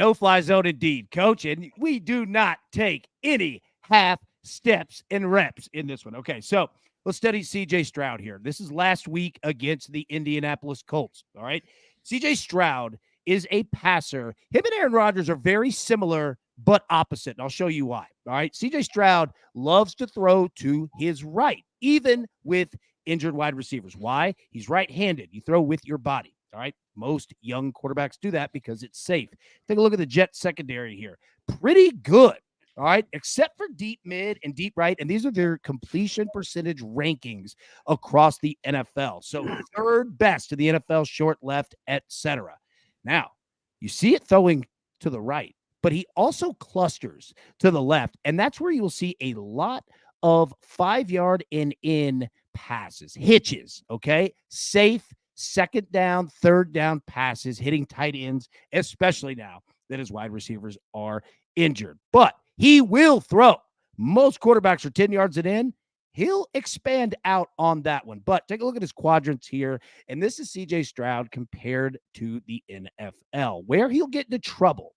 No-fly zone indeed, Coach. And we do not take any half steps and reps in this one. Okay, so let's study C.J. Stroud here. This is last week against the Indianapolis Colts, all right? C.J. Stroud is a passer. Him and Aaron Rodgers are very similar but opposite, and I'll show you why, all right? C.J. Stroud loves to throw to his right, even with injured wide receivers. Why? He's right-handed. You throw with your body. All right. Most young quarterbacks do that because it's safe. Take a look at the Jets secondary here. Pretty good. All right. Except for deep mid and deep right. And these are their completion percentage rankings across the NFL. So third best to the NFL, short, left, etc. Now, you see it throwing to the right, but he also clusters to the left. And that's where you'll see a lot of 5-yard and in passes, hitches. Okay. Safe. Second down, third down passes, hitting tight ends, especially now that his wide receivers are injured. But he will throw. Most quarterbacks are 10 yards and in. He'll expand out on that one. But take a look at his quadrants here. And this is C.J. Stroud compared to the NFL. Where he'll get into trouble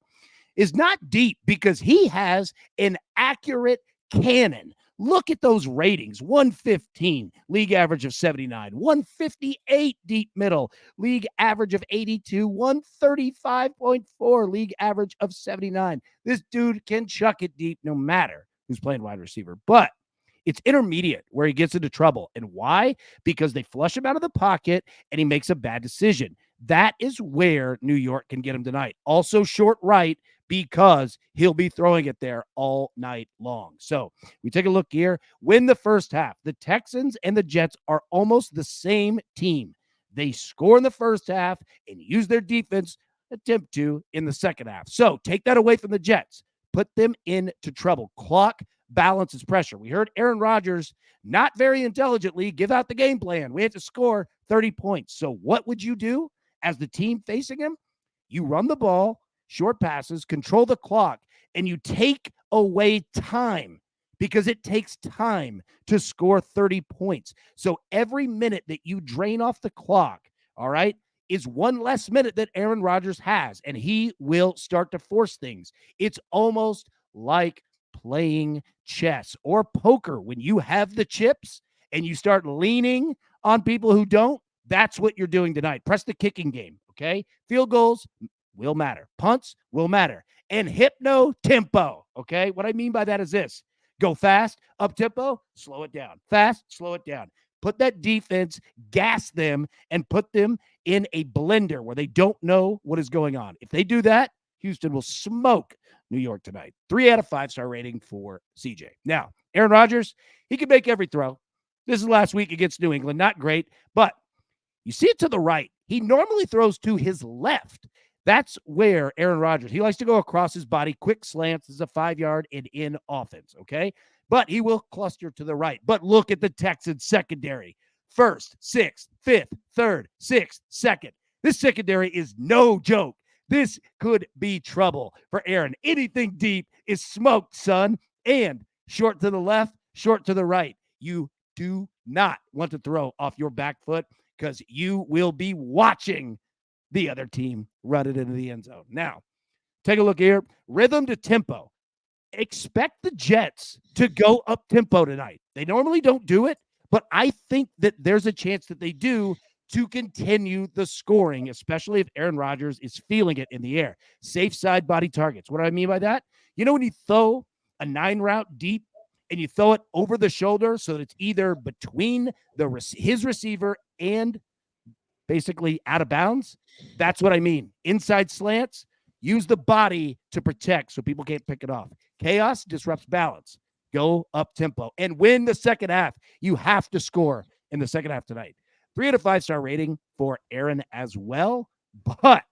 is not deep because he has an accurate cannon. Look at those ratings. 115, league average of 79. 158 deep middle, league average of 82. 135.4, league average of 79. This dude can chuck it deep no matter who's playing wide receiver. But it's intermediate where he gets into trouble. And why? Because they flush him out of the pocket and he makes a bad decision. That is where New York can get him tonight. Also short right, because he'll be throwing it there all night long. So we take a look here. Win the first half. The Texans and the Jets are almost the same team. They score in the first half and use their defense, attempt to, in the second half. So take that away from the Jets. Put them into trouble. Clock balances pressure. We heard Aaron Rodgers, not very intelligently, give out the game plan. We had to score 30 points. So what would you do as the team facing him? You run the ball, short passes, control the clock, and you take away time because it takes time to score 30 points. So every minute that you drain off the clock, all right, is one less minute that Aaron Rodgers has, and he will start to force things. It's almost like playing chess or poker. When you have the chips and you start leaning on people who don't, that's what you're doing tonight. Press the kicking game, okay? Field goals will matter. Punts will matter. And hypno tempo, okay? What I mean by that is this. Go fast, up tempo, slow it down. Fast, slow it down. Put that defense, gas them, and put them in a blender where they don't know what is going on. If they do that, Houston will smoke New York tonight. 3 out of 5-star rating for CJ. Now, Aaron Rodgers, he can make every throw. This is last week against New England. Not great, but you see it to the right. He normally throws to his left. That's where Aaron Rodgers, he likes to go across his body, quick slants. This is a 5-yard and in offense, okay? But he will cluster to the right. But look at the Texans secondary. First, sixth, fifth, third, sixth, second. This secondary is no joke. This could be trouble for Aaron. Anything deep is smoked, son. And short to the left, short to the right. You do not want to throw off your back foot because you will be watching the other team run it into the end zone. Now, take a look here. Rhythm to tempo. Expect the Jets to go up tempo tonight. They normally don't do it, but I think that there's a chance that they do to continue the scoring, especially if Aaron Rodgers is feeling it in the air. Safe side body targets. What do I mean by that? You know when you throw a 9 route deep and you throw it over the shoulder so that it's either between his receiver and basically out of bounds? That's what I mean. Inside slants, use the body to protect so people can't pick it off. Chaos disrupts balance. Go up tempo and win the second half. You have to score in the second half tonight. 3 out of 5-star rating for Aaron as well. But